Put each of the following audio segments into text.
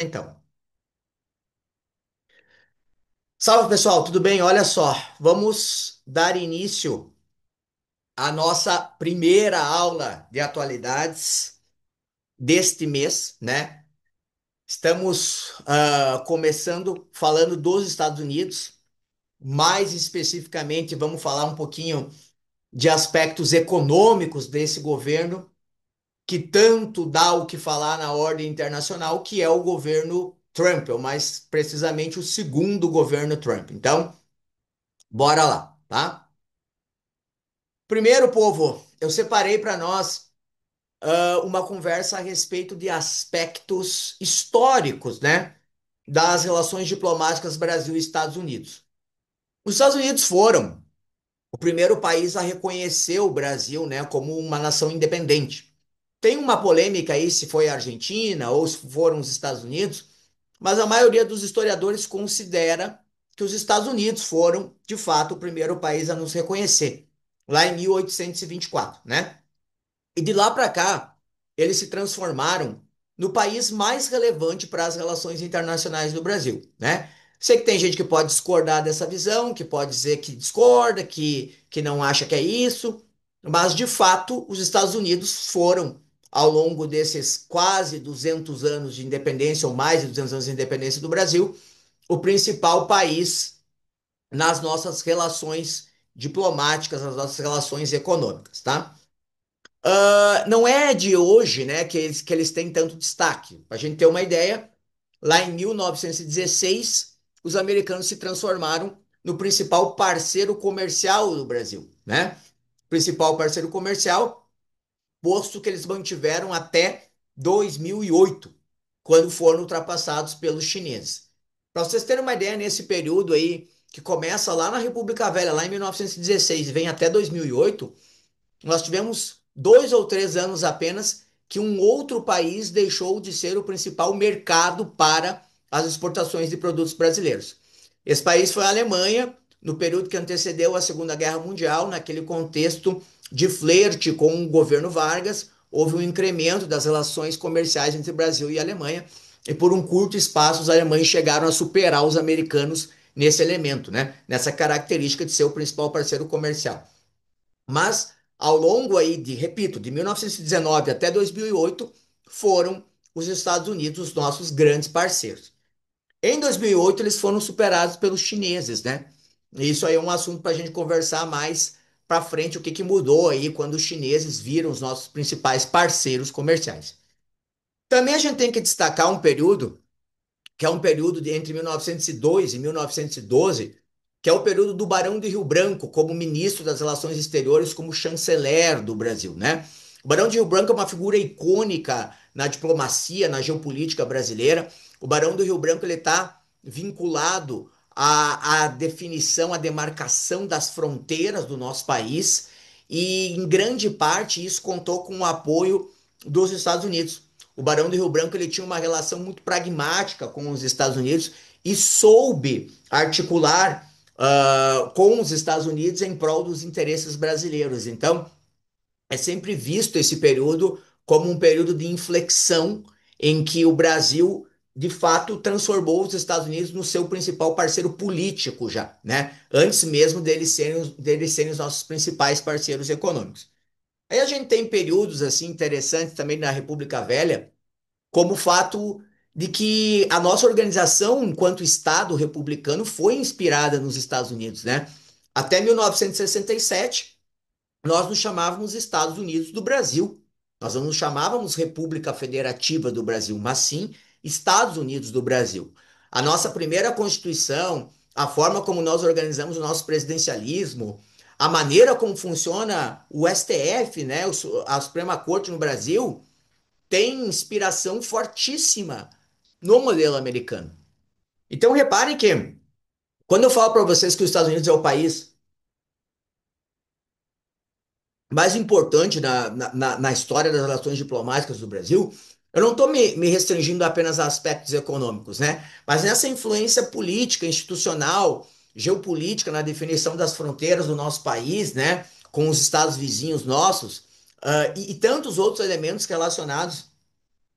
Então, salve pessoal, tudo bem? Olha só, vamos dar início à nossa primeira aula de atualidades deste mês, né? Estamos começando falando dos Estados Unidos, mais especificamente, vamos falar um pouquinho de aspectos econômicos desse governo, que tanto dá o que falar na ordem internacional, que é o governo Trump, ou mais precisamente o segundo governo Trump. Então, bora lá, tá? Primeiro, povo, eu separei para nós uma conversa a respeito de aspectos históricos, né, das relações diplomáticas Brasil e Estados Unidos. Os Estados Unidos foram o primeiro país a reconhecer o Brasil, né, como uma nação independente. Tem uma polêmica aí se foi a Argentina ou se foram os Estados Unidos, mas a maioria dos historiadores considera que os Estados Unidos foram, de fato, o primeiro país a nos reconhecer, lá em 1824, né? E de lá para cá, eles se transformaram no país mais relevante para as relações internacionais do Brasil, né? Sei que tem gente que pode discordar dessa visão, que pode dizer que discorda, que não acha que é isso, mas de fato, os Estados Unidos foram, ao longo desses quase 200 anos de independência, ou mais de 200 anos de independência do Brasil, o principal país nas nossas relações diplomáticas, nas nossas relações econômicas, tá? Não é de hoje, né, que eles têm tanto destaque. Para a gente ter uma ideia, lá em 1916, os americanos se transformaram no principal parceiro comercial do Brasil, né? Principal parceiro comercial, posto que eles mantiveram até 2008, quando foram ultrapassados pelos chineses. Para vocês terem uma ideia, nesse período aí, que começa lá na República Velha, lá em 1916, e vem até 2008, nós tivemos 2 ou 3 anos apenas que um outro país deixou de ser o principal mercado para as exportações de produtos brasileiros. Esse país foi a Alemanha, no período que antecedeu a Segunda Guerra Mundial, naquele contexto de flerte com o governo Vargas, houve um incremento das relações comerciais entre Brasil e Alemanha, e por um curto espaço os alemães chegaram a superar os americanos nesse elemento, né? Nessa característica de ser o principal parceiro comercial. Mas ao longo aí de, repito, de 1919 até 2008, foram os Estados Unidos os nossos grandes parceiros. Em 2008, eles foram superados pelos chineses, né? E isso aí é um assunto para a gente conversar mais para frente, o que, que mudou aí quando os chineses viram os nossos principais parceiros comerciais. Também a gente tem que destacar um período que é um período de entre 1902 e 1912, que é o período do Barão de Rio Branco como ministro das Relações Exteriores, como chanceler do Brasil, né? O Barão de Rio Branco é uma figura icônica na diplomacia, na geopolítica brasileira. O Barão do Rio Branco ele está vinculado à definição, à demarcação das fronteiras do nosso país e, em grande parte, isso contou com o apoio dos Estados Unidos. O Barão do Rio Branco ele tinha uma relação muito pragmática com os Estados Unidos e soube articular com os Estados Unidos em prol dos interesses brasileiros. Então, é sempre visto esse período como um período de inflexão em que o Brasil, de fato, transformou os Estados Unidos no seu principal parceiro político já, né? Antes mesmo deles serem os nossos principais parceiros econômicos. Aí a gente tem períodos assim interessantes também na República Velha, como o fato de que a nossa organização, enquanto Estado republicano, foi inspirada nos Estados Unidos, né? Até 1967, nós nos chamávamos Estados Unidos do Brasil. Nós não nos chamávamos República Federativa do Brasil, mas sim Estados Unidos do Brasil. A nossa primeira Constituição, a forma como nós organizamos o nosso presidencialismo, a maneira como funciona o STF, né, a Suprema Corte no Brasil, tem inspiração fortíssima no modelo americano. Então reparem que quando eu falo para vocês que os Estados Unidos é o país mais importante na história das relações diplomáticas do Brasil, eu não estou me restringindo apenas a aspectos econômicos, né? Mas nessa influência política, institucional, geopolítica na definição das fronteiras do nosso país, né? Com os estados vizinhos nossos, e tantos outros elementos relacionados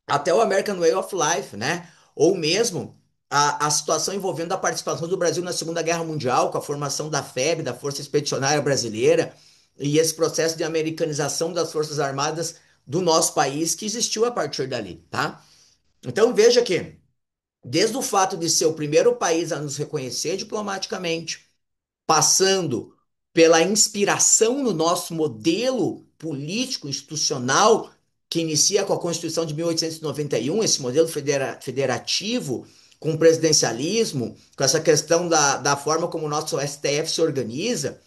até o American Way of Life, né? ou mesmo a situação envolvendo a participação do Brasil na Segunda Guerra Mundial, com a formação da FEB, da Força Expedicionária Brasileira, e esse processo de americanização das Forças Armadas do nosso país que existiu a partir dali, tá? Então veja que, desde o fato de ser o primeiro país a nos reconhecer diplomaticamente, passando pela inspiração no nosso modelo político institucional, que inicia com a Constituição de 1891, esse modelo federativo, com o presidencialismo, com essa questão da forma como o nosso STF se organiza,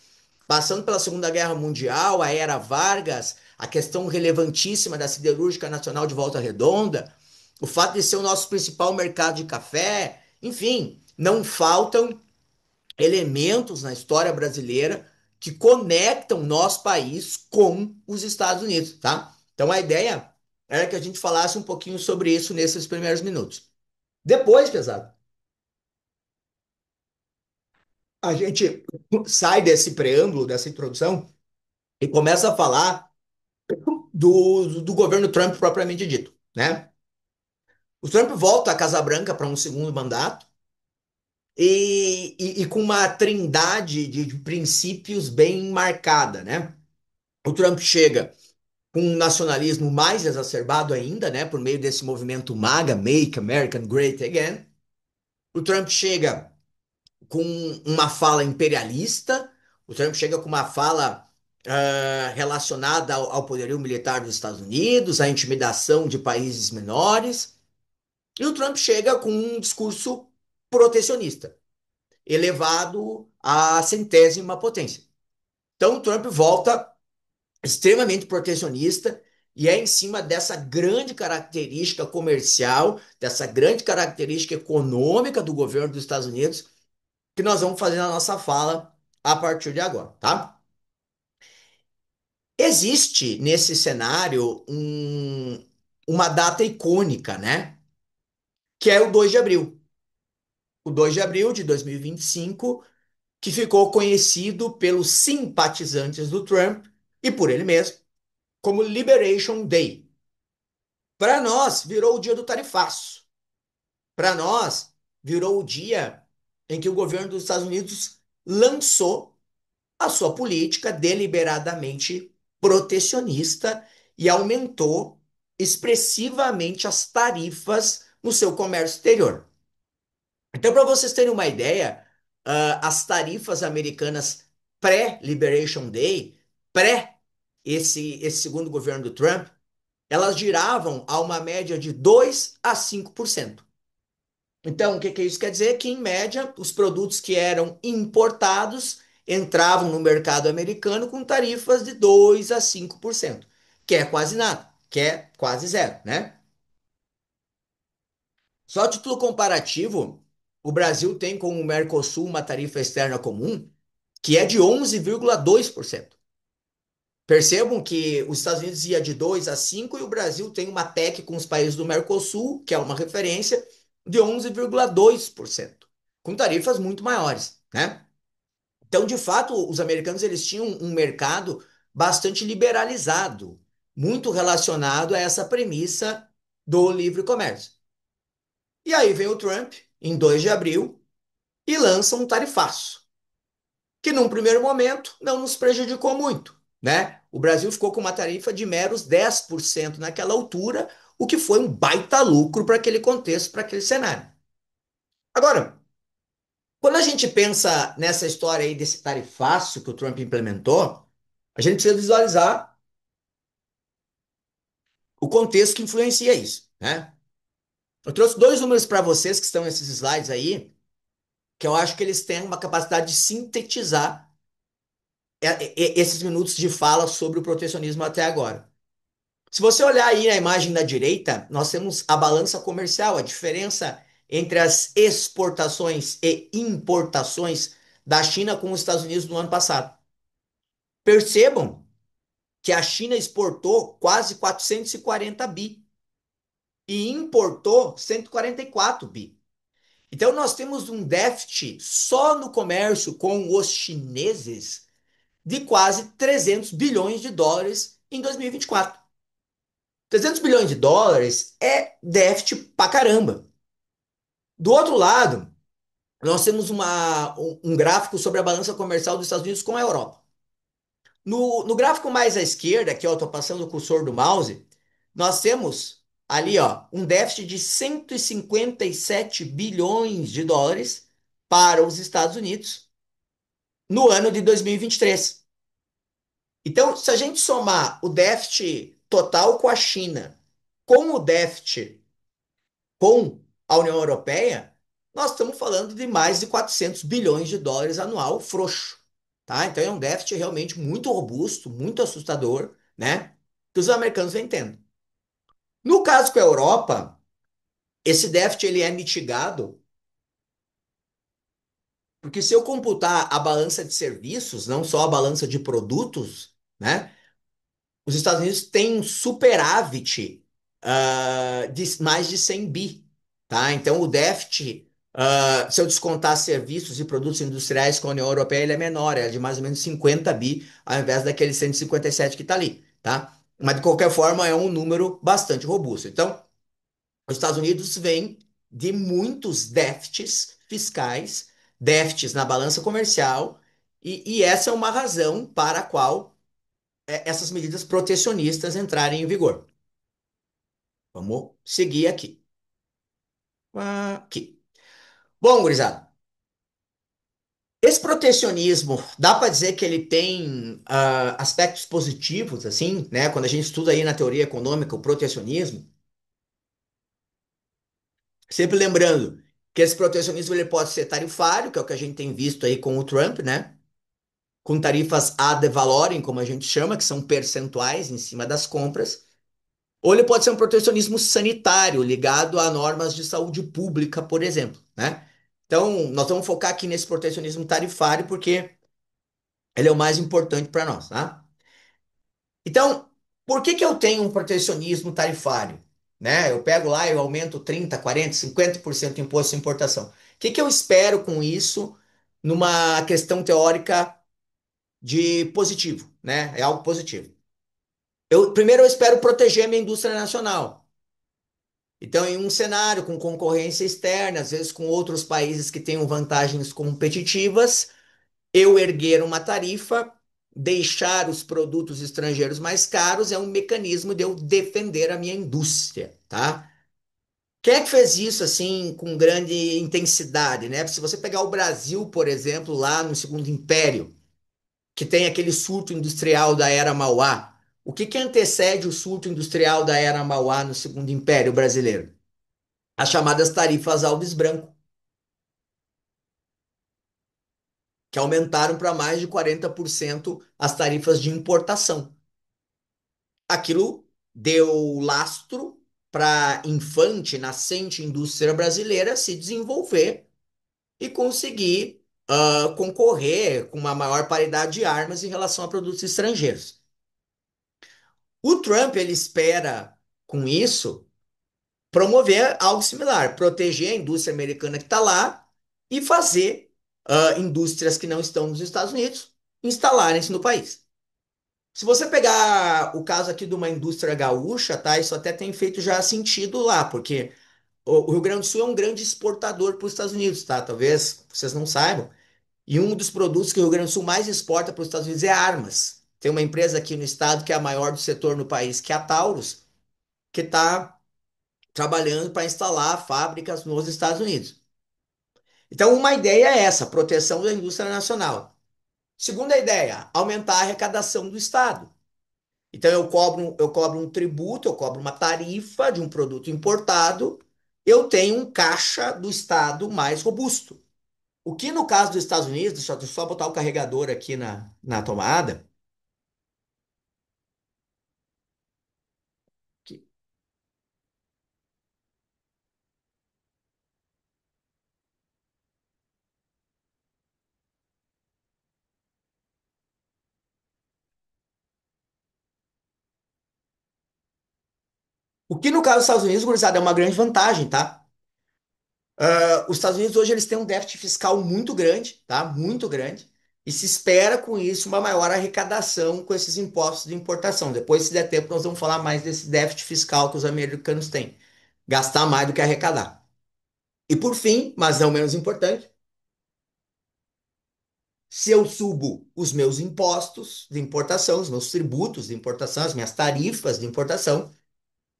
passando pela Segunda Guerra Mundial, a era Vargas, a questão relevantíssima da siderúrgica nacional de Volta Redonda, o fato de ser o nosso principal mercado de café, enfim, não faltam elementos na história brasileira que conectam nosso país com os Estados Unidos, tá? Então a ideia era que a gente falasse um pouquinho sobre isso nesses primeiros minutos. Depois, pesado, a gente sai desse preâmbulo, dessa introdução, e começa a falar do governo Trump propriamente dito, né? O Trump volta à Casa Branca para um segundo mandato e com uma trindade de princípios bem marcada, né? O Trump chega com um nacionalismo mais exacerbado ainda, né, por meio desse movimento MAGA, Make America Great Again. O Trump chega com uma fala imperialista, o Trump chega com uma fala relacionada ao poderio militar dos Estados Unidos, à intimidação de países menores, e o Trump chega com um discurso protecionista, elevado à centésima potência. Então, o Trump volta extremamente protecionista e é em cima dessa grande característica comercial, dessa grande característica econômica do governo dos Estados Unidos que nós vamos fazer a nossa fala a partir de agora, tá? Existe nesse cenário uma data icônica, né? Que é o 2 de abril. O 2 de abril de 2025, que ficou conhecido pelos simpatizantes do Trump e por ele mesmo como Liberation Day. Para nós, virou o dia do tarifaço. Para nós, virou o dia em que o governo dos Estados Unidos lançou a sua política deliberadamente protecionista e aumentou expressivamente as tarifas no seu comércio exterior. Então, para vocês terem uma ideia, as tarifas americanas pré-Liberation Day, pré esse segundo governo do Trump, elas giravam a uma média de 2 a 5%. Então, o que isso quer dizer? Que, em média, os produtos que eram importados entravam no mercado americano com tarifas de 2 a 5%, que é quase nada, que é quase zero, né? Só a título comparativo, o Brasil tem com o Mercosul uma tarifa externa comum que é de 11,2%. Percebam que os Estados Unidos ia de 2 a 5 e o Brasil tem uma PEC com os países do Mercosul, que é uma referência, de 11,2%, com tarifas muito maiores, né? Então, de fato, os americanos eles tinham um mercado bastante liberalizado, muito relacionado a essa premissa do livre comércio. E aí vem o Trump, em 2 de abril, e lança um tarifaço que num primeiro momento não nos prejudicou muito, né? O Brasil ficou com uma tarifa de meros 10% naquela altura, o que foi um baita lucro para aquele contexto, para aquele cenário. Agora, quando a gente pensa nessa história aí desse tarifaço que o Trump implementou, a gente precisa visualizar o contexto que influencia isso, né? Eu trouxe dois números para vocês que estão nesses slides aí, que eu acho que eles têm uma capacidade de sintetizar esses minutos de fala sobre o protecionismo até agora. Se você olhar aí na imagem da direita, nós temos a balança comercial, a diferença entre as exportações e importações da China com os Estados Unidos no ano passado. Percebam que a China exportou quase 440 bi e importou 144 bi. Então nós temos um déficit só no comércio com os chineses de quase 300 bilhões de dólares em 2024. 300 bilhões de dólares é déficit pra caramba. Do outro lado, nós temos um gráfico sobre a balança comercial dos Estados Unidos com a Europa. No gráfico mais à esquerda, que eu estou passando o cursor do mouse, nós temos ali ó, um déficit de 157 bilhões de dólares para os Estados Unidos no ano de 2023. Então, se a gente somar o déficit total com a China, com o déficit com a União Europeia, nós estamos falando de mais de 400 bilhões de dólares anual frouxo, tá? Então é um déficit realmente muito robusto, muito assustador, né? Que os americanos vêm tendo. No caso com a Europa, esse déficit ele é mitigado porque se eu computar a balança de serviços, não só a balança de produtos, né? Os Estados Unidos têm um superávit de mais de 100 bi, tá? Então, o déficit, se eu descontar serviços e produtos industriais com a União Europeia, ele é menor, é de mais ou menos 50 bi, ao invés daquele 157 que está ali, tá? Mas, de qualquer forma, é um número bastante robusto. Então, os Estados Unidos vêm de muitos déficits fiscais, déficits na balança comercial, e essa é uma razão para a qual essas medidas protecionistas entrarem em vigor. Vamos seguir aqui. Aqui. Bom, gurizada, esse protecionismo, dá para dizer que ele tem aspectos positivos, assim, né? Quando a gente estuda aí na teoria econômica o protecionismo, sempre lembrando que esse protecionismo ele pode ser tarifário, que é o que a gente tem visto aí com o Trump, né? Com tarifas ad valorem, como a gente chama, que são percentuais em cima das compras. Ou ele pode ser um protecionismo sanitário, ligado a normas de saúde pública, por exemplo, né? Então, nós vamos focar aqui nesse protecionismo tarifário porque ele é o mais importante para nós, tá? Então, por que que eu tenho um protecionismo tarifário? Né? Eu pego lá e eu aumento 30, 40, 50% do imposto de importação. O que que eu espero com isso numa questão teórica de positivo, né? É algo positivo. Primeiro, eu espero proteger a minha indústria nacional. Então, em um cenário com concorrência externa, às vezes com outros países que tenham vantagens competitivas, eu erguer uma tarifa, deixar os produtos estrangeiros mais caros, é um mecanismo de eu defender a minha indústria, tá? Quem é que fez isso assim com grande intensidade, né? Se você pegar o Brasil, por exemplo, lá no Segundo Império, que tem aquele surto industrial da Era Mauá, o que que antecede o surto industrial da Era Mauá no Segundo Império Brasileiro? As chamadas tarifas Alves Branco, que aumentaram para mais de 40% as tarifas de importação. Aquilo deu lastro para a infante, nascente indústria brasileira se desenvolver e conseguir concorrer com uma maior paridade de armas em relação a produtos estrangeiros. O Trump ele espera com isso promover algo similar, proteger a indústria americana que está lá e fazer indústrias que não estão nos Estados Unidos instalarem-se no país. Se você pegar o caso aqui de uma indústria gaúcha, tá? Isso até tem feito já sentido lá, porque o Rio Grande do Sul é um grande exportador para os Estados Unidos, tá? Talvez vocês não saibam. E um dos produtos que o Rio Grande do Sul mais exporta para os Estados Unidos é armas. Tem uma empresa aqui no estado que é a maior do setor no país, que é a Taurus, que está trabalhando para instalar fábricas nos Estados Unidos. Então, uma ideia é essa, proteção da indústria nacional. Segunda ideia, aumentar a arrecadação do Estado. Então, eu cobro um tributo, eu cobro uma tarifa de um produto importado, eu tenho um caixa do Estado mais robusto. O que no caso dos Estados Unidos, deixa eu só botar o carregador aqui na tomada. O que no caso dos Estados Unidos, gurizada, é uma grande vantagem, tá? Os Estados Unidos hoje eles têm um déficit fiscal muito grande, tá? Muito grande. E se espera com isso uma maior arrecadação com esses impostos de importação. Depois, se der tempo, nós vamos falar mais desse déficit fiscal que os americanos têm. Gastar mais do que arrecadar. E por fim, mas não menos importante, se eu subo os meus impostos de importação, os meus tributos de importação, as minhas tarifas de importação,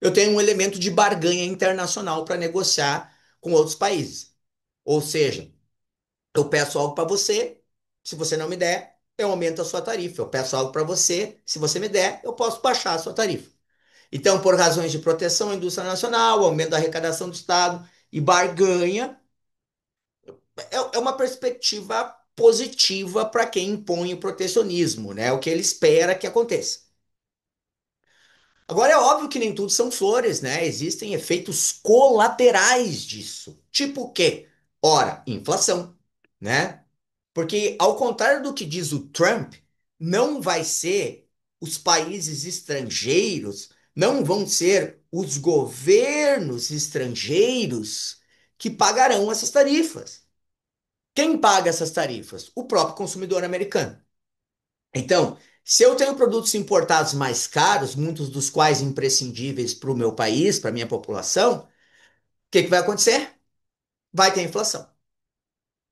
eu tenho um elemento de barganha internacional para negociar com outros países. Ou seja, eu peço algo para você, se você não me der, eu aumento a sua tarifa. Eu peço algo para você, se você me der, eu posso baixar a sua tarifa. Então, por razões de proteção à indústria nacional, aumento da arrecadação do Estado e barganha, é uma perspectiva positiva para quem impõe o protecionismo, né? O que ele espera que aconteça. Agora é óbvio que nem tudo são flores, né? Existem efeitos colaterais disso. Tipo o quê? Ora, inflação, né? Porque ao contrário do que diz o Trump, não vai ser os países estrangeiros, não vão ser os governos estrangeiros que pagarão essas tarifas. Quem paga essas tarifas? O próprio consumidor americano. Então, se eu tenho produtos importados mais caros, muitos dos quais imprescindíveis para o meu país, para a minha população, o que que vai acontecer? Vai ter inflação.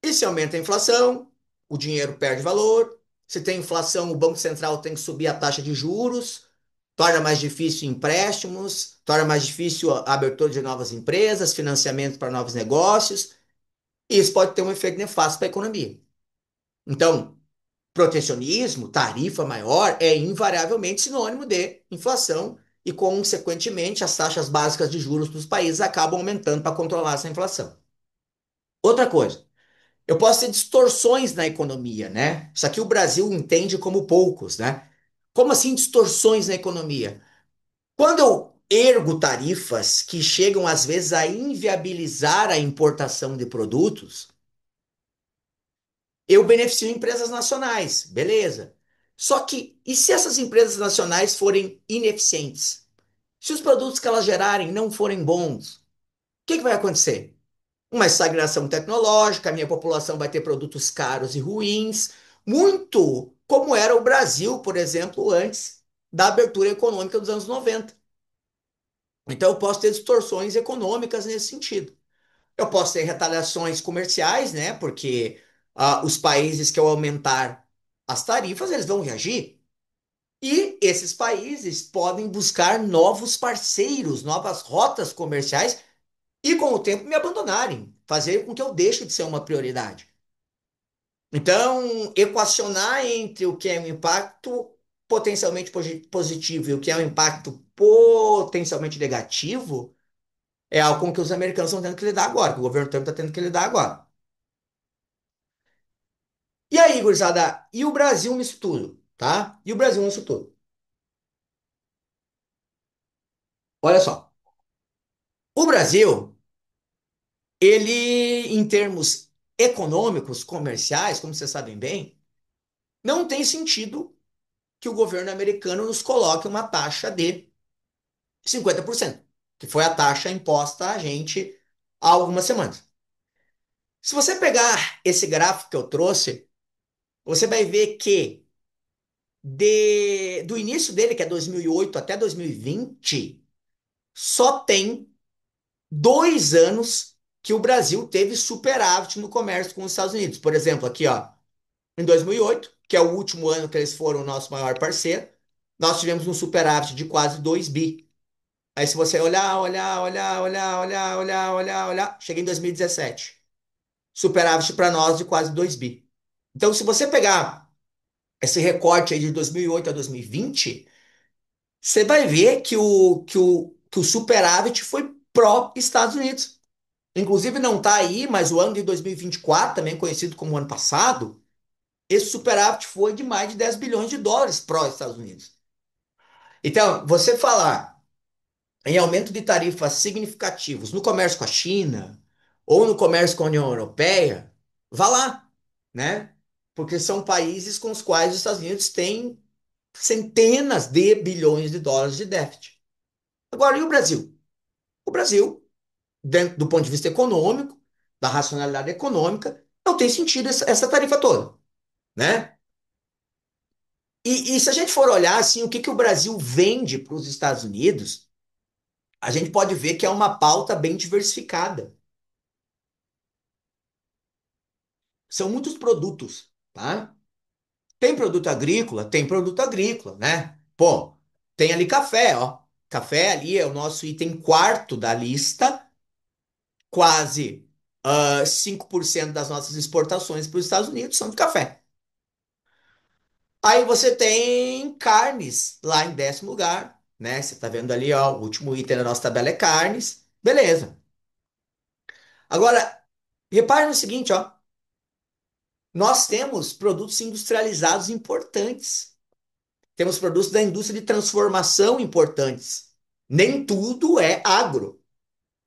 E se aumenta a inflação, o dinheiro perde valor. Se tem inflação, o Banco Central tem que subir a taxa de juros, torna mais difícil empréstimos, torna mais difícil a abertura de novas empresas, financiamento para novos negócios. E isso pode ter um efeito nefasto para a economia. Então, protecionismo, tarifa maior, é invariavelmente sinônimo de inflação e, consequentemente, as taxas básicas de juros dos países acabam aumentando para controlar essa inflação. Outra coisa, eu posso ter distorções na economia, né? Isso aqui o Brasil entende como poucos, né? Como assim distorções na economia? Quando eu ergo tarifas que chegam às vezes a inviabilizar a importação de produtos, eu beneficio empresas nacionais, beleza. Só que, e se essas empresas nacionais forem ineficientes? Se os produtos que elas gerarem não forem bons, o que que vai acontecer? Uma estagnação tecnológica, a minha população vai ter produtos caros e ruins, muito como era o Brasil, por exemplo, antes da abertura econômica dos anos 90. Então, eu posso ter distorções econômicas nesse sentido. Eu posso ter retaliações comerciais, né? Porque os países que eu aumentar as tarifas, eles vão reagir. E esses países podem buscar novos parceiros, novas rotas comerciais e, com o tempo, me abandonarem, fazer com que eu deixe de ser uma prioridade. Então, equacionar entre o que é um impacto potencialmente positivo e o que é um impacto potencialmente negativo é algo com que os americanos estão tendo que lidar agora, que o governo Trump está tendo que lidar agora. E aí, gurizada, e o Brasil nisso tudo, tá? E o Brasil nisso tudo. Olha só, o Brasil, ele, em termos econômicos, comerciais, como vocês sabem bem, não tem sentido que o governo americano nos coloque uma taxa de 50%, que foi a taxa imposta a gente há algumas semanas. Se você pegar esse gráfico que eu trouxe, você vai ver que do início dele, que é 2008 até 2020, só tem 2 anos que o Brasil teve superávit no comércio com os Estados Unidos. Por exemplo, aqui, ó, em 2008, que é o último ano que eles foram o nosso maior parceiro, nós tivemos um superávit de quase 2 bi. Aí, se você olhar, chega em 2017. Superávit para nós de quase 2 bi. Então, se você pegar esse recorte aí de 2008 a 2020, você vai ver que o superávit foi pró-Estados Unidos. Inclusive não está aí, mas o ano de 2024, também conhecido como o ano passado, esse superávit foi de mais de 10 bilhões de dólares pró-Estados Unidos. Então, você falar em aumento de tarifas significativos no comércio com a China ou no comércio com a União Europeia, vá lá, né? Porque são países com os quais os Estados Unidos têm centenas de bilhões de dólares de déficit. Agora, e o Brasil? O Brasil, dentro do ponto de vista econômico, da racionalidade econômica, não tem sentido essa tarifa toda, né? E se a gente for olhar assim, o que que o Brasil vende para os Estados Unidos, a gente pode ver que é uma pauta bem diversificada. são muitos produtos, tá? Tem produto agrícola, né? Pô, tem ali café, ó. Café ali é o nosso item quarto da lista, quase 5% das nossas exportações para os Estados Unidos são de café. Aí você tem carnes lá em décimo lugar, né? Você tá vendo ali, ó, o último item da nossa tabela é carnes. Beleza. Agora, repare no seguinte, ó. Nós temos produtos industrializados importantes. Temos produtos da indústria de transformação importantes. Nem tudo é agro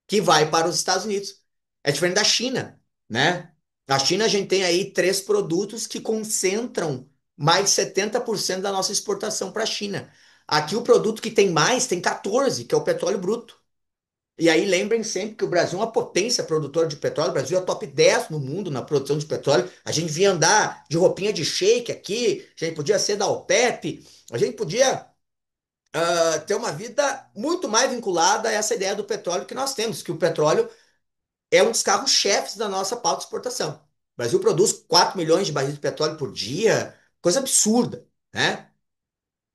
que vai para os Estados Unidos. É diferente da China, né? Na China a gente tem aí três produtos que concentram mais de 70% da nossa exportação para a China. Aqui o produto que tem mais tem 14, que é o petróleo bruto. E aí lembrem sempre que o Brasil é uma potência produtora de petróleo. O Brasil é top 10 no mundo na produção de petróleo. A gente vinha andar de roupinha de shake aqui, a gente podia ser da OPEP, a gente podia ter uma vida muito mais vinculada a essa ideia do petróleo que nós temos, que o petróleo é um dos carros-chefes da nossa pauta de exportação. O Brasil produz 4 milhões de barris de petróleo por dia, coisa absurda, né?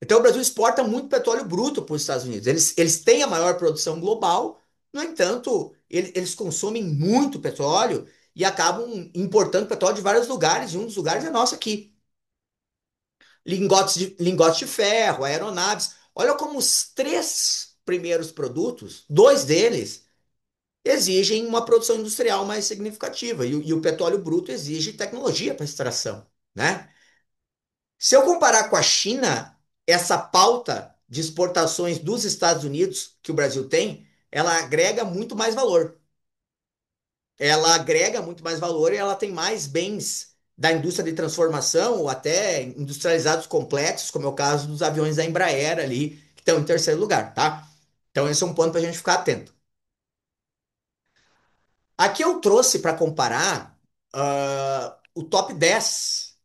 Então o Brasil exporta muito petróleo bruto para os Estados Unidos. Eles têm a maior produção global, no entanto, eles consomem muito petróleo e acabam importando petróleo de vários lugares, e um dos lugares é nosso aqui. Lingotes de ferro, aeronaves. Olha como os três primeiros produtos, dois deles exigem uma produção industrial mais significativa, e o petróleo bruto exige tecnologia para extração, né? Se eu comparar com a China, essa pauta de exportações dos Estados Unidos que o Brasil tem, ela agrega muito mais valor. Ela agrega muito mais valor e ela tem mais bens da indústria de transformação ou até industrializados complexos, como é o caso dos aviões da Embraer ali, que estão em terceiro lugar, tá? Então esse é um ponto para a gente ficar atento. Aqui eu trouxe para comparar o top 10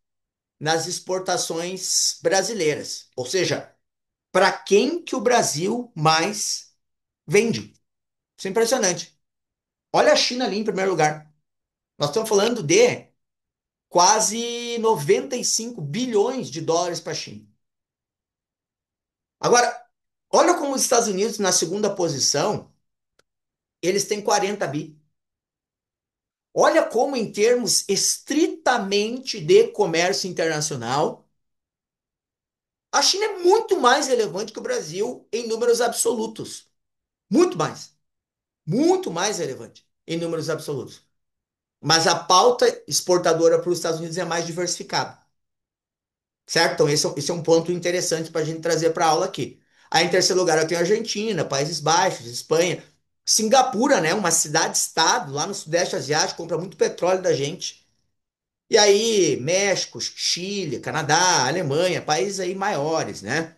nas exportações brasileiras. Ou seja, para quem que o Brasil mais vende. Isso é impressionante. Olha a China ali em primeiro lugar. Nós estamos falando de quase 95 bilhões de dólares para a China. Agora, olha como os Estados Unidos, na segunda posição, eles têm 40 bi. Olha como, em termos estritamente de comércio internacional, a China é muito mais relevante que o Brasil em números absolutos. Muito mais. Muito mais relevante em números absolutos. Mas a pauta exportadora para os Estados Unidos é mais diversificada. Certo? Então, esse é um ponto interessante para a gente trazer para a aula aqui. Aí, em terceiro lugar, eu tenho a Argentina, Países Baixos, Espanha. Singapura, né? Uma cidade-estado lá no Sudeste Asiático, compra muito petróleo da gente. E aí, México, Chile, Canadá, Alemanha, países aí maiores, né?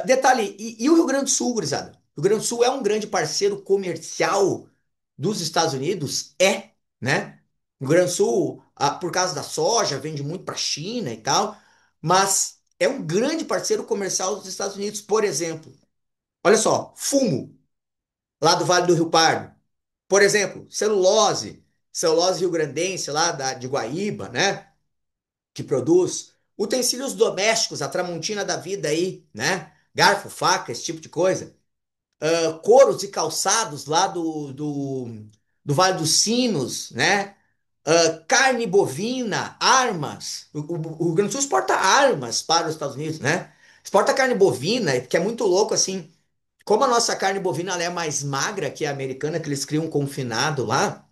Detalhe, e o Rio Grande do Sul, gurizada? O Rio Grande do Sul é um grande parceiro comercial dos Estados Unidos? É, né? O Rio Grande do Sul, por causa da soja, vende muito para a China e tal, mas é um grande parceiro comercial dos Estados Unidos. Por exemplo, olha só, fumo, lá do Vale do Rio Pardo. Por exemplo, celulose rio-grandense lá de Guaíba, né? Que produz utensílios domésticos, a Tramontina da vida aí, né? Garfo, faca, esse tipo de coisa. Couros e calçados lá do Vale dos Sinos, né? Carne bovina, armas. O Rio Grande do Sul exporta armas para os Estados Unidos, né? Exporta carne bovina, que é muito louco assim. Como a nossa carne bovina ela é mais magra que a americana, que eles criam confinado lá,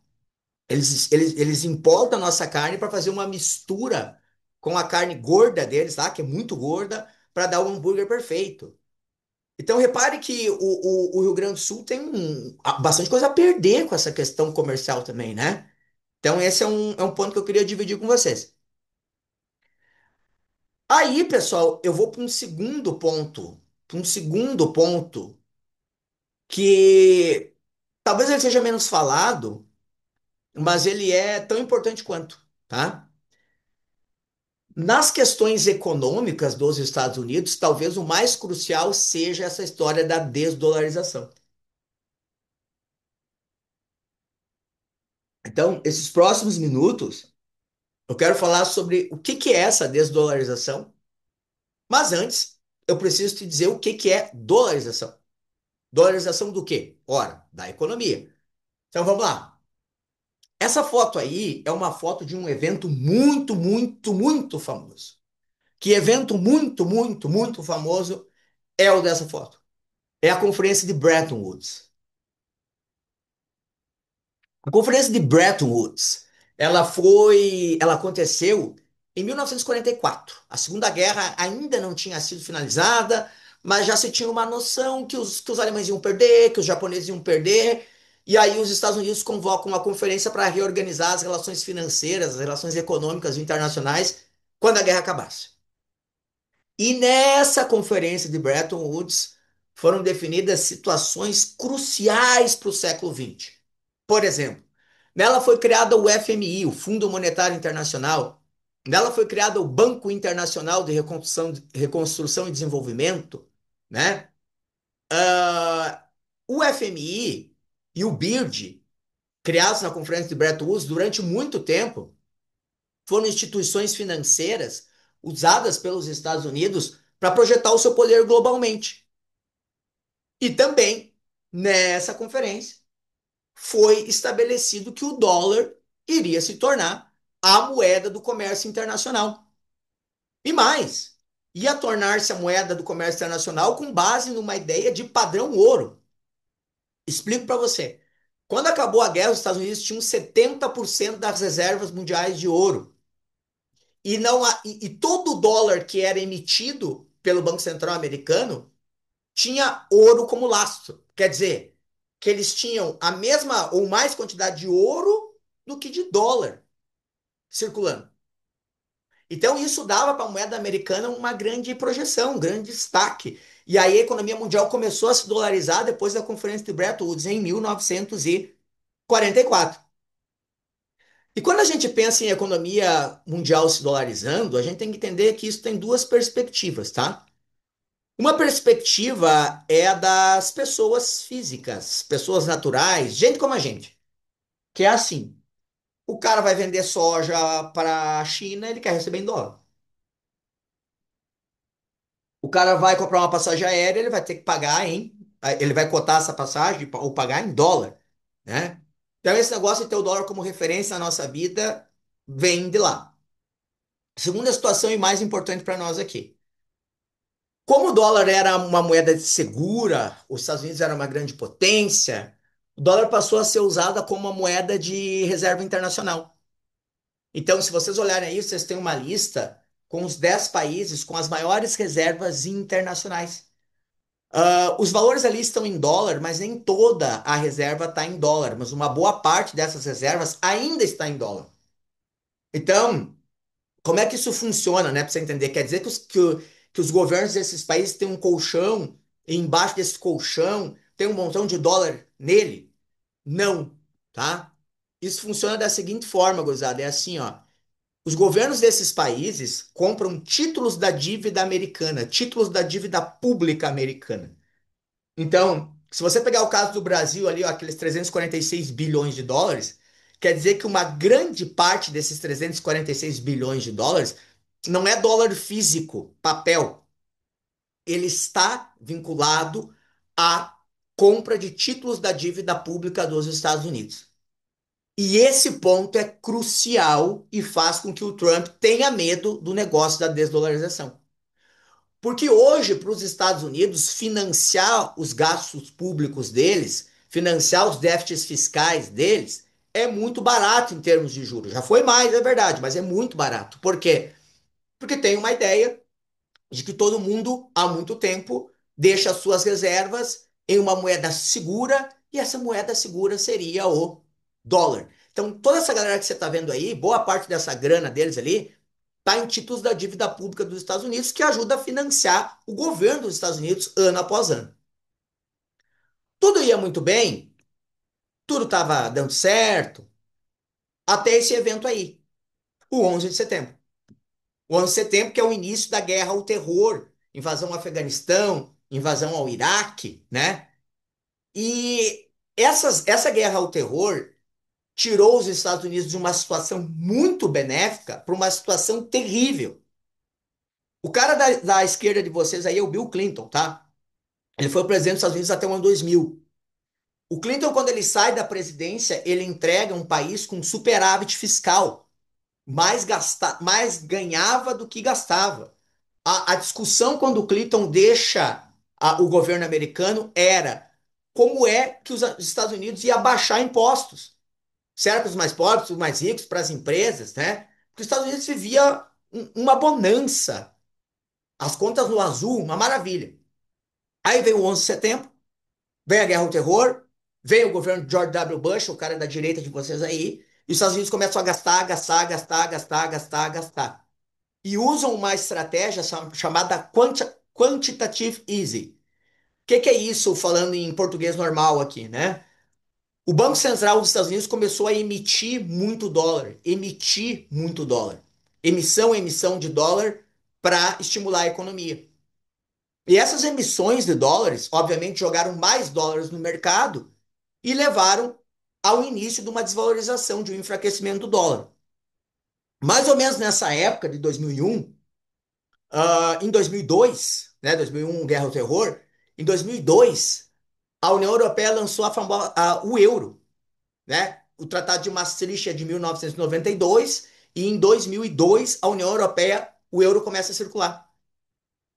eles importam a nossa carne para fazer uma mistura com a carne gorda deles lá, que é muito gorda, para dar o hambúrguer perfeito. Então, repare que o Rio Grande do Sul tem bastante coisa a perder com essa questão comercial também, né? Então, esse é um ponto que eu queria dividir com vocês. Aí, pessoal, eu vou para um segundo ponto. Para um segundo ponto que talvez ele seja menos falado, mas ele é tão importante quanto, tá? Nas questões econômicas dos Estados Unidos, talvez o mais crucial seja essa história da desdolarização. Então, esses próximos minutos, eu quero falar sobre o que que é essa desdolarização, mas antes, eu preciso te dizer o que que é dolarização. Dolarização do quê? Ora, da economia. Então vamos lá. Essa foto aí é uma foto de um evento muito, muito, muito famoso. Que evento muito, muito, muito famoso é o dessa foto? É a Conferência de Bretton Woods. A Conferência de Bretton Woods, ela aconteceu em 1944. A Segunda Guerra ainda não tinha sido finalizada, mas já se tinha uma noção que os alemães iam perder, que os japoneses iam perder, e aí os Estados Unidos convocam uma conferência para reorganizar as relações financeiras, as relações econômicas internacionais, quando a guerra acabasse. E nessa conferência de Bretton Woods foram definidas situações cruciais para o século XX. Por exemplo, nela foi criada o FMI, o Fundo Monetário Internacional. Nela foi criado o Banco Internacional de Reconstrução e Desenvolvimento, né? O FMI e o BIRD, criados na Conferência de Bretton Woods durante muito tempo, foram instituições financeiras usadas pelos Estados Unidos para projetar o seu poder globalmente. E também, nessa conferência, foi estabelecido que o dólar iria se tornar a moeda do comércio internacional. E mais, ia tornar-se a moeda do comércio internacional com base numa ideia de padrão ouro. Explico para você. Quando acabou a guerra, os Estados Unidos tinham 70% das reservas mundiais de ouro. E, não, e todo dólar que era emitido pelo Banco Central americano tinha ouro como lastro. Quer dizer, que eles tinham a mesma ou mais quantidade de ouro do que de dólar circulando. Então, isso dava para a moeda americana uma grande projeção, um grande destaque. E aí a economia mundial começou a se dolarizar depois da Conferência de Bretton Woods em 1944. E quando a gente pensa em economia mundial se dolarizando, a gente tem que entender que isso tem duas perspectivas, tá? Uma perspectiva é a das pessoas físicas, pessoas naturais, gente como a gente, que é assim: o cara vai vender soja para a China, ele quer receber em dólar. O cara vai comprar uma passagem aérea, ele vai ter que pagar ele vai cotar essa passagem ou pagar em dólar, né? Então esse negócio de ter o dólar como referência na nossa vida vem de lá. Segunda situação e mais importante para nós aqui. Como o dólar era uma moeda segura, os Estados Unidos era uma grande potência, o dólar passou a ser usada como uma moeda de reserva internacional. Então, se vocês olharem aí, vocês têm uma lista com os 10 países com as maiores reservas internacionais. Os valores ali estão em dólar, mas nem toda a reserva está em dólar, mas uma boa parte dessas reservas ainda está em dólar. Então, como é que isso funciona, né? Para você entender, quer dizer que os governos desses países têm um colchão, e embaixo desse colchão tem um montão de dólar nele? Não, tá? Isso funciona da seguinte forma, gozada, é assim, ó. Os governos desses países compram títulos da dívida americana, títulos da dívida pública americana. Então, se você pegar o caso do Brasil ali, ó, aqueles 346 bilhões de dólares, quer dizer que uma grande parte desses 346 bilhões de dólares não é dólar físico, papel. Ele está vinculado à compra de títulos da dívida pública dos Estados Unidos. E esse ponto é crucial e faz com que o Trump tenha medo do negócio da desdolarização. Porque hoje, para os Estados Unidos, financiar os gastos públicos deles, financiar os déficits fiscais deles, é muito barato em termos de juros. Já foi mais, é verdade, mas é muito barato. Por quê? Porque tem uma ideia de que todo mundo, há muito tempo, deixa suas reservas em uma moeda segura, e essa moeda segura seria o dólar. Então, toda essa galera que você está vendo aí, boa parte dessa grana deles ali, está em títulos da dívida pública dos Estados Unidos, que ajuda a financiar o governo dos Estados Unidos ano após ano. Tudo ia muito bem, tudo estava dando certo, até esse evento aí, o 11 de setembro. O 11 de setembro, que é o início da guerra ao terror, invasão ao Afeganistão, invasão ao Iraque, né? E essa guerra ao terror tirou os Estados Unidos de uma situação muito benéfica para uma situação terrível. O cara da esquerda de vocês aí é o Bill Clinton, tá? Ele foi presidente dos Estados Unidos até o ano 2000. O Clinton, quando ele sai da presidência, ele entrega um país com superávit fiscal. Mais ganhava do que gastava. A discussão quando o Clinton deixa o governo americano era como é que os Estados Unidos ia baixar impostos. Se era para os mais pobres, para os mais ricos, para as empresas, né? Porque os Estados Unidos vivia uma bonança. As contas no azul, uma maravilha. Aí veio o 11 de setembro, veio a guerra ao terror, veio o governo de George W. Bush, o cara da direita de vocês aí, e os Estados Unidos começam a gastar, gastar, gastar, gastar, gastar, gastar. E usam uma estratégia chamada quantitative easing. O que é isso, falando em português normal aqui, né? O Banco Central dos Estados Unidos começou a emitir muito dólar. Emissão de dólar para estimular a economia. E essas emissões de dólares, obviamente, jogaram mais dólares no mercado e levaram ao início de uma desvalorização, de um enfraquecimento do dólar. Mais ou menos nessa época de 2001, em 2002, né, 2001, Guerra ao Terror, em 2002, a União Europeia lançou o euro, né? O Tratado de Maastricht é de 1992 e em 2002 a União Europeia, o euro começa a circular.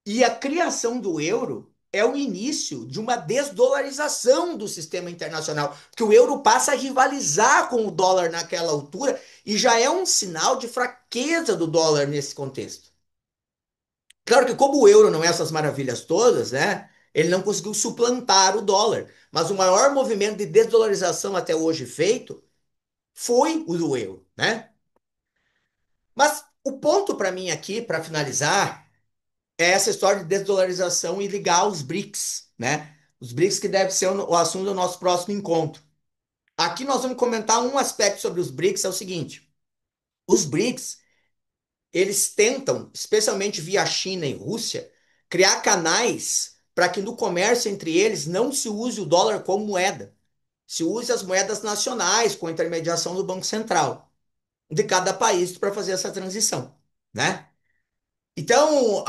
E a criação do euro é o início de uma desdolarização do sistema internacional, porque o euro passa a rivalizar com o dólar naquela altura e já é um sinal de fraqueza do dólar nesse contexto. Claro que como o euro não é essas maravilhas todas, né? Ele não conseguiu suplantar o dólar, mas o maior movimento de desdolarização até hoje feito foi o do euro, né? Mas o ponto para mim aqui, para finalizar, é essa história de desdolarização e ligar os BRICS, né? Os BRICS que deve ser o assunto do nosso próximo encontro. Aqui nós vamos comentar um aspecto sobre os BRICS, é o seguinte: os BRICS, eles tentam, especialmente via China e Rússia, criar canais para que no comércio entre eles não se use o dólar como moeda, se use as moedas nacionais com a intermediação do Banco Central de cada país para fazer essa transição, né? Então,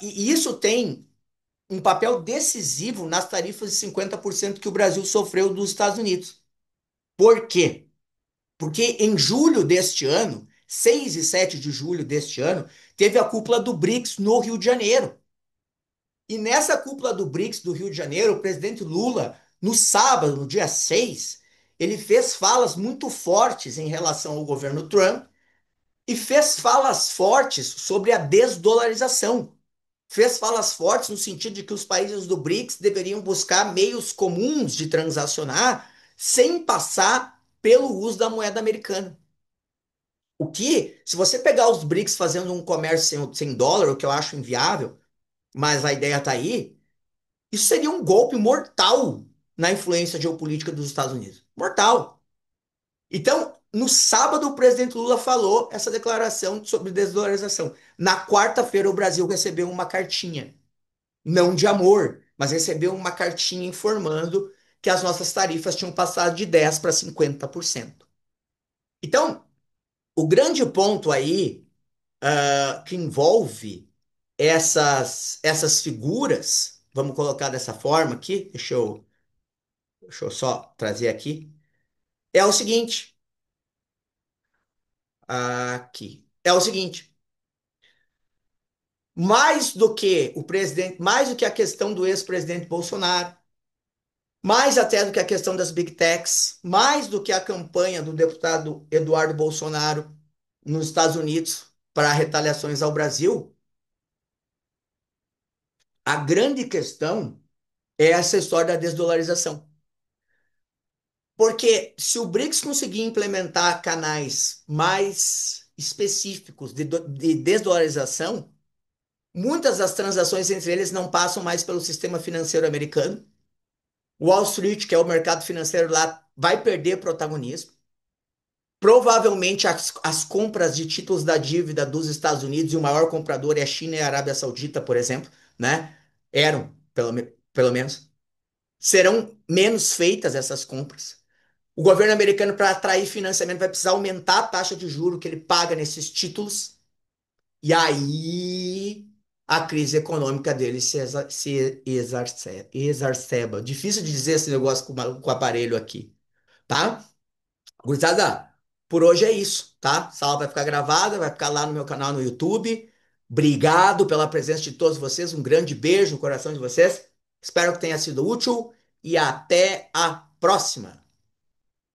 e isso tem um papel decisivo nas tarifas de 50% que o Brasil sofreu dos Estados Unidos. Por quê? Porque em julho deste ano, 6 e 7 de julho deste ano, teve a cúpula do BRICS no Rio de Janeiro. E nessa cúpula do BRICS do Rio de Janeiro, o presidente Lula, no sábado, no dia 6, ele fez falas muito fortes em relação ao governo Trump e fez falas fortes sobre a desdolarização. Fez falas fortes no sentido de que os países do BRICS deveriam buscar meios comuns de transacionar sem passar pelo uso da moeda americana. O que, se você pegar os BRICS fazendo um comércio sem dólar, o que eu acho inviável, mas a ideia está aí, isso seria um golpe mortal na influência geopolítica dos Estados Unidos. Mortal. Então, no sábado, o presidente Lula falou essa declaração sobre desdolarização. Na quarta-feira, o Brasil recebeu uma cartinha, não de amor, mas recebeu uma cartinha informando que as nossas tarifas tinham passado de 10 para 50%. Então, o grande ponto aí que envolve essas figuras, vamos colocar dessa forma aqui, deixa eu só trazer aqui, é o seguinte, é o seguinte, mais do que o presidente, mais do que a questão do ex-presidente Bolsonaro, mais até do que a questão das big techs, mais do que a campanha do deputado Eduardo Bolsonaro nos Estados Unidos para retaliações ao Brasil, a grande questão é essa história da desdolarização. Porque se o BRICS conseguir implementar canais mais específicos de desdolarização, muitas das transações entre eles não passam mais pelo sistema financeiro americano. Wall Street, que é o mercado financeiro lá, vai perder protagonismo. Provavelmente as compras de títulos da dívida dos Estados Unidos, e o maior comprador é a China e a Arábia Saudita, por exemplo, né? Eram, pelo menos. Serão menos feitas essas compras. O governo americano, para atrair financiamento, vai precisar aumentar a taxa de juro que ele paga nesses títulos. E aí a crise econômica dele exacerba. Difícil de dizer esse negócio com o aparelho aqui, tá? Gurizada, por hoje é isso, tá? Essa aula vai ficar gravada, vai ficar lá no meu canal no YouTube. Obrigado pela presença de todos vocês. Um grande beijo no coração de vocês. Espero que tenha sido útil e até a próxima.